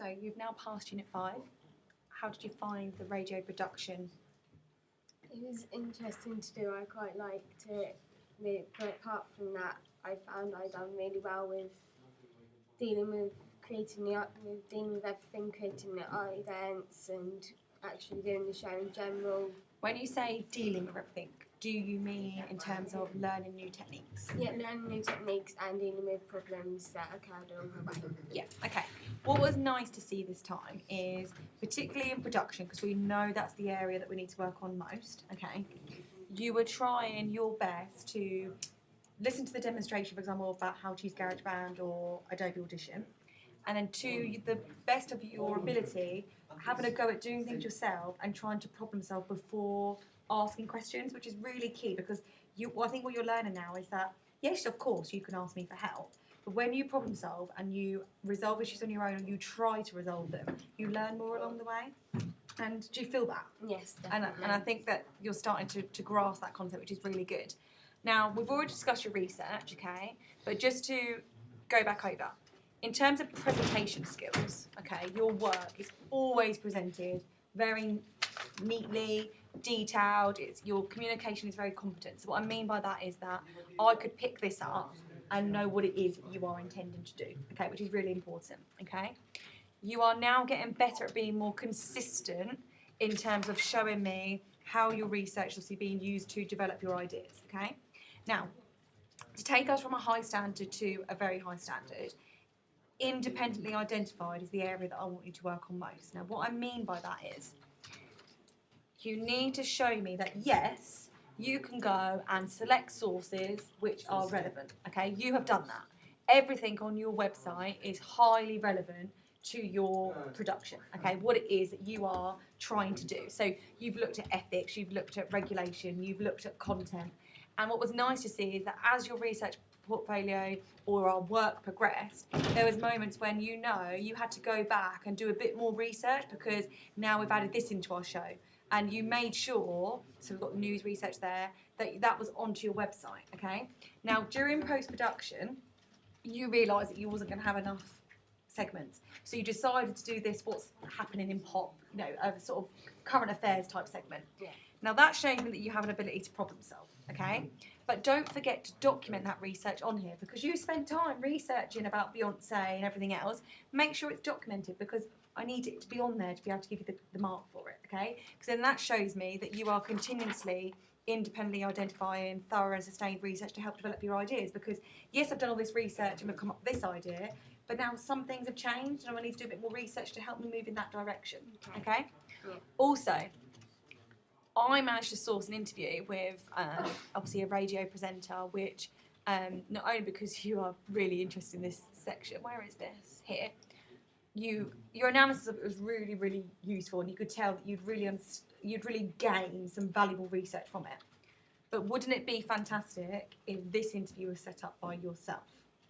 So you've now passed Unit 5. How did you find the radio production? It was interesting to do. I quite liked it. But apart from that, I found I done really well with dealing with dealing with everything, creating the events and actually doing the show in general. When you say dealing with everything, do you mean in terms of learning new techniques? Yeah, learning new techniques and dealing with problems that occurred along the way. Yeah, okay. What was nice to see this time is, particularly in production, because we know that's the area that we need to work on most, okay, you were trying your best to listen to the demonstration, for example, about how to use GarageBand or Adobe Audition, and then to the best of your ability, having a go at doing things yourself and trying to problem solve before asking questions, which is really key because I think what you're learning now is that, yes, of course, you can ask me for help, but when you problem solve and you resolve issues on your own and you try to resolve them, you learn more along the way. And do you feel that? Yes, definitely. And I think that you're starting to grasp that concept, which is really good. Now, we've already discussed your research, okay, but just to go back over, in terms of presentation skills, okay, your work is always presented very neatly, detailed, your communication is very competent. So what I mean by that is that I could pick this up and know what it is that you are intending to do, okay, which is really important, okay? You are now getting better at being more consistent in terms of showing me how your research is obviously being used to develop your ideas, okay? Now, to take us from a high standard to a very high standard, independently identified is the area that I want you to work on most. Now, what I mean by that is you need to show me that, yes, you can go and select sources which are relevant, okay? You have done that. Everything on your website is highly relevant to your production, okay? What it is that you are trying to do. So you've looked at ethics, you've looked at regulation, you've looked at content. And what was nice to see is that as your research portfolio or our work progressed, there was moments when you had to go back and do a bit more research because now we've added this into our show. And you made sure, so we've got the news research there, that was onto your website, okay? Now, during post-production, you realised that you wasn't going to have enough segments. So you decided to do this, what's happening in pop, a sort of current affairs type segment. Yeah. Now, that shows me that you have an ability to problem solve, okay? But don't forget to document that research on here because you spend time researching about Beyonce and everything else. Make sure it's documented because I need it to be on there to be able to give you the mark for it, okay? Because then that shows me that you are continuously independently identifying thorough and sustained research to help develop your ideas because, yes, I've done all this research and I've come up with this idea, but now some things have changed and I need to do a bit more research to help me move in that direction, okay? Yeah. Also, I managed to source an interview with, obviously, a radio presenter, which, not only because you are really interested in this section, where is this? Here. Your analysis of it was really, really useful, and you could tell that you'd really gained some valuable research from it. But wouldn't it be fantastic if this interview was set up by yourself?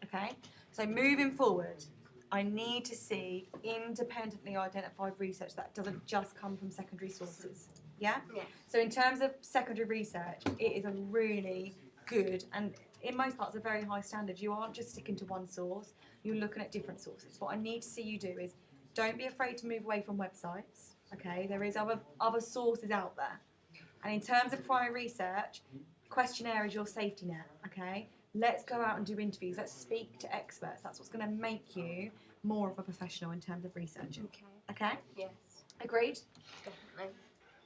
Okay? So moving forward, I need to see independently identified research that doesn't just come from secondary sources. Yeah? Yeah. So in terms of secondary research, it is a really good and in most parts a very high standard. You aren't just sticking to one source, you're looking at different sources. What I need to see you do is don't be afraid to move away from websites. Okay? There is other sources out there. And in terms of primary research, questionnaire is your safety net, okay? Let's go out and do interviews. Let's speak to experts. That's what's going to make you more of a professional in terms of research. Okay? Yes. Agreed? Definitely.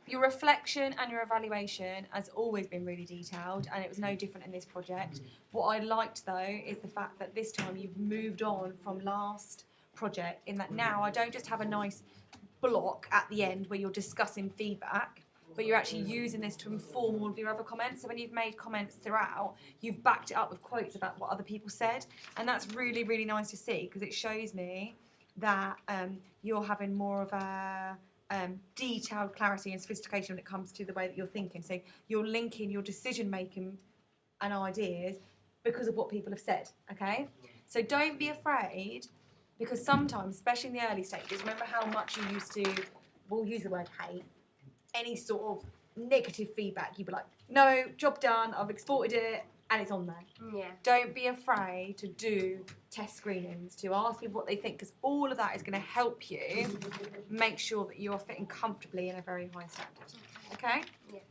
Your reflection and your evaluation has always been really detailed, and it was no different in this project. What I liked, though, is the fact that this time you've moved on from last project in that now I don't just have a nice block at the end where you're discussing feedback, but you're actually using this to inform all of your other comments. So when you've made comments throughout, you've backed it up with quotes about what other people said. And that's really, really nice to see because it shows me that you're having more of a detailed clarity and sophistication when it comes to the way that you're thinking. So you're linking your decision-making and ideas because of what people have said, okay? So don't be afraid because sometimes, especially in the early stages, remember how much you used to, we'll use the word hate, any sort of negative feedback, you'd be like, no, job done, I've exported it, and it's on there. Yeah. Don't be afraid to do test screenings, to ask people what they think, because all of that is going to help you make sure that you're fitting comfortably in a very high standard. Okay? Yeah.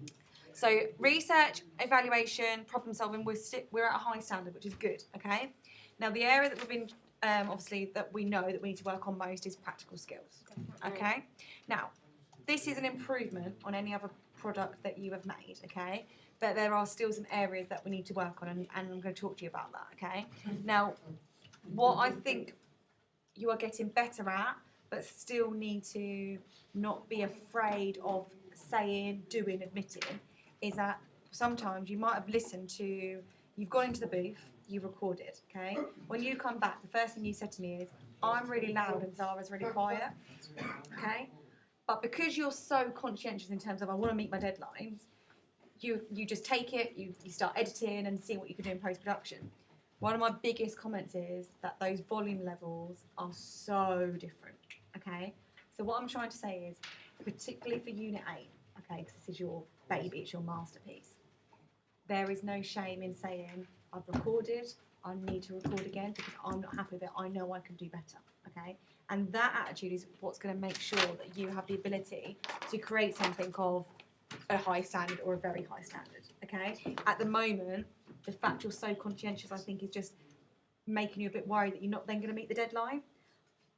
So research, evaluation, problem solving, we're at a high standard, which is good. Okay? Now the area that we've been obviously that we know that we need to work on most is practical skills. Okay? Now this is an improvement on any other product that you have made. Okay? But there are still some areas that we need to work on, and I'm going to talk to you about that, okay? Now, what I think you are getting better at, but still need to not be afraid of saying, doing, admitting, is that sometimes you might have listened to, you've gone into the booth, you've recorded, okay? When you come back, the first thing you said to me is, I'm really loud and Zara's really quiet, okay? But because you're so conscientious in terms of, I want to meet my deadlines, you just take it, you start editing and see what you can do in post-production. One of my biggest comments is that those volume levels are so different, okay? So what I'm trying to say is, particularly for Unit 8, okay, because this is your baby, it's your masterpiece, there is no shame in saying, I've recorded, I need to record again because I'm not happy with it, I know I can do better, okay? And that attitude is what's going to make sure that you have the ability to create something of a high standard or a very high standard, okay? At the moment, the fact you're so conscientious, I think, is just making you a bit worried that you're not then going to meet the deadline.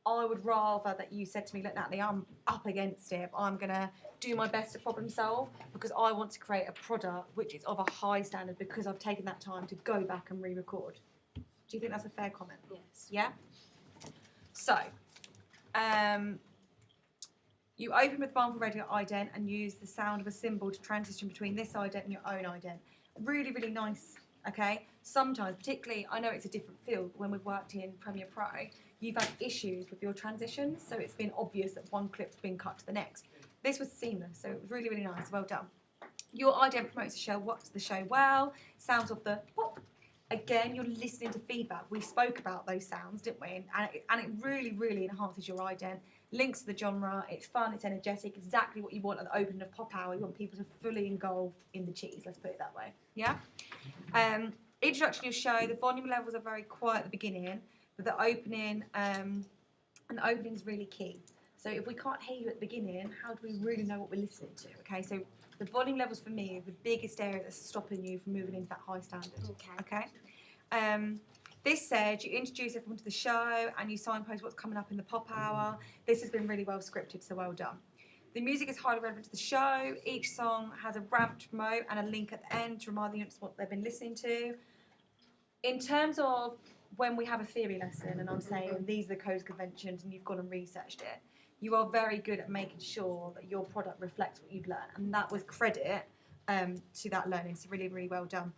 I would rather that you said to me, look, Natalie, I'm up against it. I'm going to do my best to problem solve because I want to create a product which is of a high standard because I've taken that time to go back and re-record. Do you think that's a fair comment? Yes. Yeah? So, you open with Barnfield Radio ident and use the sound of a cymbal to transition between this ident and your own ident. Really, really nice, okay? Sometimes, particularly, I know it's a different field, when we've worked in Premiere Pro, you've had issues with your transitions, so it's been obvious that one clip's been cut to the next. This was seamless, so it was really, really nice, well done. Your ident promotes the show well, sounds of the pop. Again, you're listening to feedback. We spoke about those sounds, didn't we? And it really, really enhances your ident. Links to the genre, it's fun, it's energetic, exactly what you want at the opening of Pop Hour. You want people to fully engulf in the cheese, let's put it that way. Yeah? Introduction to your show, the volume levels are very quiet at the beginning, but the opening, and the opening is really key. So if we can't hear you at the beginning, how do we really know what we're listening to? Okay, so the volume levels for me is the biggest area that's stopping you from moving into that high standard. Okay? This said, you introduce everyone to the show and you signpost what's coming up in the Pop Hour. This has been really well scripted, so well done. The music is highly relevant to the show. Each song has a ramp to promote and a link at the end to remind the audience what they've been listening to. In terms of when we have a theory lesson and I'm saying these are the codes conventions and you've gone and researched it, you are very good at making sure that your product reflects what you've learned, and that was credit to that learning, so really, really well done.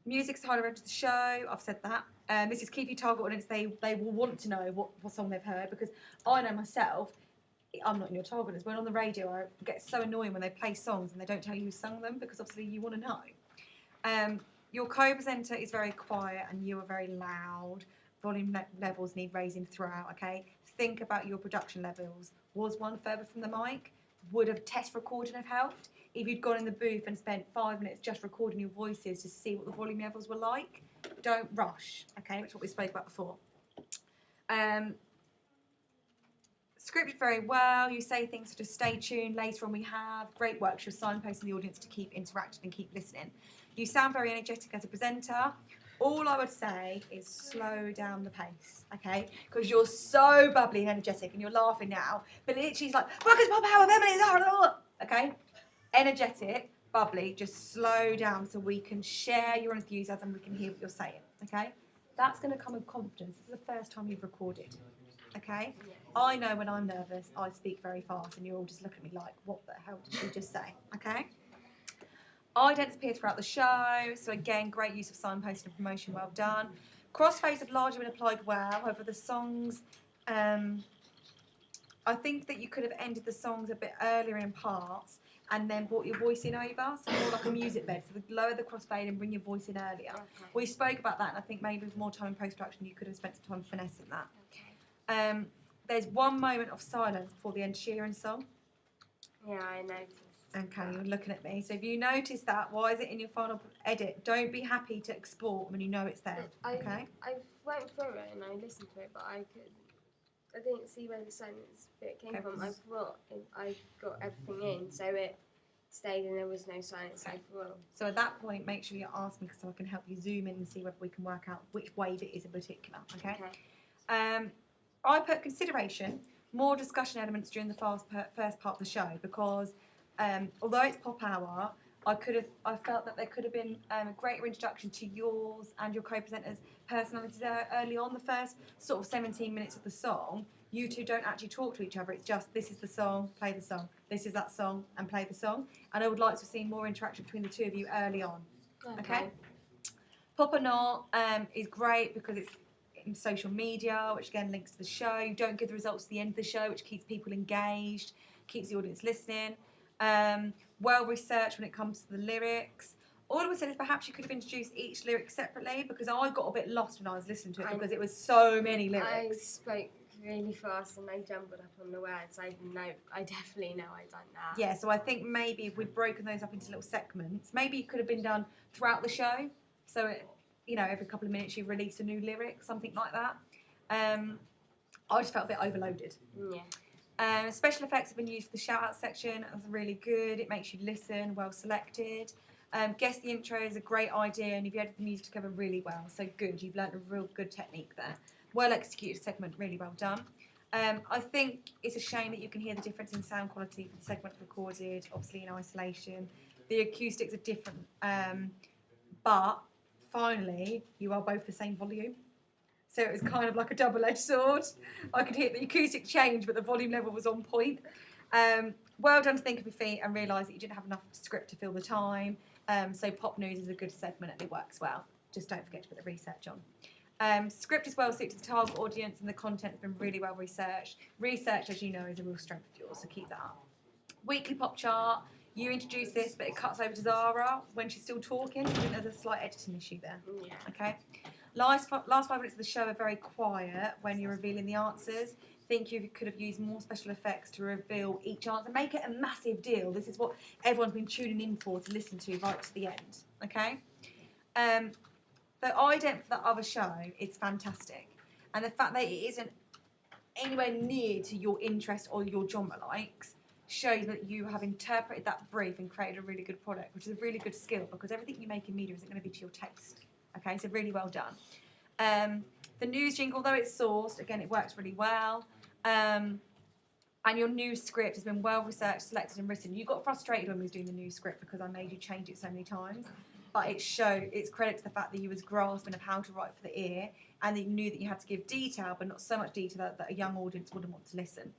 Music's highly relevant to the show, I've said that. This is keep your target audience, they will want to know what song they've heard, because I know myself, I'm not in your target audience, when on the radio I get so annoying when they play songs and they don't tell you who sung them, because obviously you want to know. Your co-presenter is very quiet and you are very loud. Volume levels need raising throughout, okay? Think about your production levels. Was one further from the mic? Would a test recording have helped? If you'd gone in the booth and spent 5 minutes just recording your voices to see what the volume levels were like, don't rush, okay? Which is what we spoke about before. Scripted very well. You say things such as stay tuned, later on we have. Great work. You're signposting the audience to keep interacting and keep listening. You sound very energetic as a presenter. All I would say is slow down the pace, okay? Because you're so bubbly and energetic and you're laughing now, but literally it's like, Rockers Pop Hour, okay? Energetic, bubbly, just slow down so we can share your enthusiasm, we can hear what you're saying, okay? That's going to come with confidence. This is the first time you've recorded, okay? I know when I'm nervous, I speak very fast and you all just look at me like, what the hell did she just say, okay? Idents appear throughout the show, so again, great use of signposting and promotion, well done. Crossfades have largely been applied well, however the songs, I think that you could have ended the songs a bit earlier in parts and then brought your voice in over, so more like a music bed, so lower the crossfade and bring your voice in earlier. Okay. We spoke about that, and I think maybe with more time in post-production you could have spent some time finessing that. Okay. There's one moment of silence before the Ed Sheeran song. Yeah, I noticed. Okay, you're looking at me. So if you notice that, why is it in your final edit? Don't be happy to export when you know it's there. Okay. I went through it and I listened to it, but I didn't see where the silence bit came Okay. from. I got everything in, so it stayed and there was no silence overall. So at that point, make sure you ask me so I can help you zoom in and see whether we can work out which wave it is in particular. Okay. I put consideration, more discussion elements during the first part of the show because although it's pop hour, I felt that there could have been a greater introduction to yours and your co-presenters' personalities early on. The first sort of 17 minutes of the song, you two don't actually talk to each other. It's just this is the song, play the song. This is that song, and play the song. And I would like to see more interaction between the two of you early on. Okay. Pop or Not is great because it's in social media, which again links to the show. You don't give the results at the end of the show, which keeps people engaged, keeps the audience listening. Well researched when it comes to the lyrics. All I would say is perhaps you could have introduced each lyric separately because I got a bit lost when I was listening to it because it was so many lyrics. I spoke really fast and I jumbled up on the words. I definitely know I've done that. Yeah, so I think maybe if we'd broken those up into little segments, maybe it could have been done throughout the show. So, every couple of minutes you release a new lyric, something like that. I just felt a bit overloaded. Yeah. Special effects have been used for the shout-out section. That's really good. It makes you listen, well selected. Guess the intro is a great idea and you've edited the music together really well. So good. You've learnt a real good technique there. Well executed segment, really well done. I think it's a shame that you can hear the difference in sound quality for the segment recorded, obviously in isolation. The acoustics are different. But finally, you are both the same volume. So it was kind of like a double-edged sword. I could hear the acoustic change, but the volume level was on point. Well done to think of your feet and realise that you didn't have enough script to fill the time. So pop news is a good segment and it works well. Just don't forget to put the research on. Script is well suited to the target audience and the content has been really well researched. Research, as you know, is a real strength of yours, so keep that up. Weekly pop chart. You introduced this, but it cuts over to Zara when she's still talking. I think there's a slight editing issue there. Yeah. Okay. Last 5 minutes of the show are very quiet when you're revealing the answers. Think you could have used more special effects to reveal each answer. Make it a massive deal. This is what everyone's been tuning in for to listen to right to the end. Okay. The ident for the other show is fantastic, and the fact that it isn't anywhere near to your interest or your genre likes shows that you have interpreted that brief and created a really good product, which is a really good skill because everything you make in media isn't going to be to your taste. Okay, so really well done. The news jingle, though it's sourced, again, it works really well. And your news script has been well researched, selected and written. You got frustrated when we was doing the news script because I made you change it so many times. But it's credit to the fact that you was grasping of how to write for the ear and that you knew that you had to give detail, but not so much detail that a young audience wouldn't want to listen.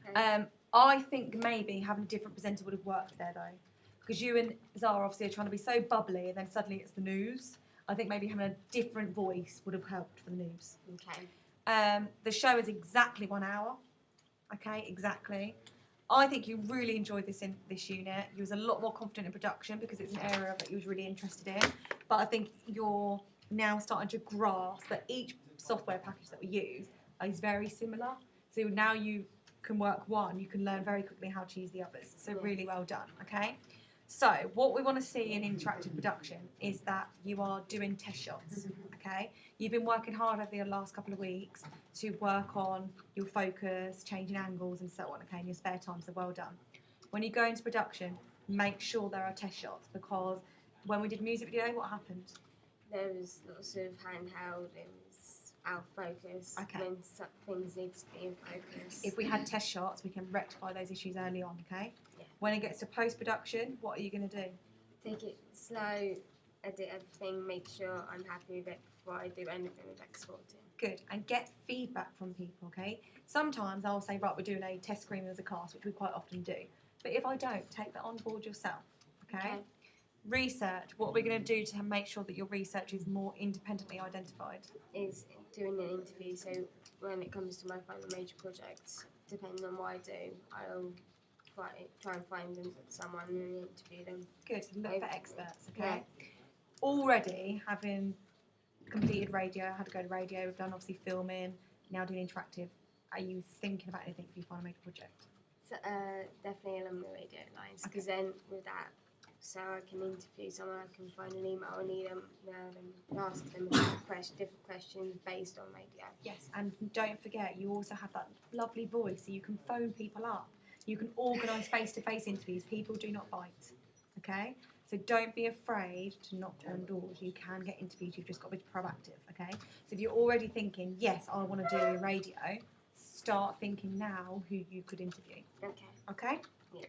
Okay. I think maybe having a different presenter would have worked there, though. Because you and Zara obviously are trying to be so bubbly and then suddenly it's the news. I think maybe having a different voice would have helped for the news. Okay. The show is exactly 1 hour. Okay, exactly. I think you really enjoyed this unit. You was a lot more confident in production because it's an area that you was really interested in. But I think you're now starting to grasp that each software package that we use is very similar. So now you can work one, you can learn very quickly how to use the others. So really well done, okay? So what we want to see in interactive production is that you are doing test shots, okay? You've been working hard over the last couple of weeks to work on your focus, changing angles and so on, okay, in your spare time, so well done. When you go into production, make sure there are test shots because when we did music video, what happened? There was lots of handheld, it was out of focus. Okay. When some things need to be in focus. If we had test shots, we can rectify those issues early on, okay? Yeah. When it gets to post-production, what are you going to do? Take it slow, edit everything, make sure I'm happy with it before I do anything with exporting. Good, and get feedback from people, okay? Sometimes I'll say, right, we're doing a test screening as a cast, which we quite often do. But if I don't, take that on board yourself, okay? Research, what are we going to do to make sure that your research is more independently identified? Is doing an interview, so when it comes to my final major projects, depending on what I do, I'll try and find someone and interview them. Good, look for experts, okay? Already having completed radio, had to go to radio, we've done obviously filming, now doing interactive. Are you thinking about anything for your final major project? definitely along the radio lines, because then with that, so I can interview someone, I can find an email I need them and ask them different questions based on radio. Yes, and don't forget, you also have that lovely voice, so you can phone people up. You can organise face-to-face interviews. People do not bite, okay? So don't be afraid to knock on doors. You can get interviews. You've just got to be proactive, okay? So if you're already thinking, yes, I want to do radio, start thinking now who you could interview, Okay. okay? Yeah.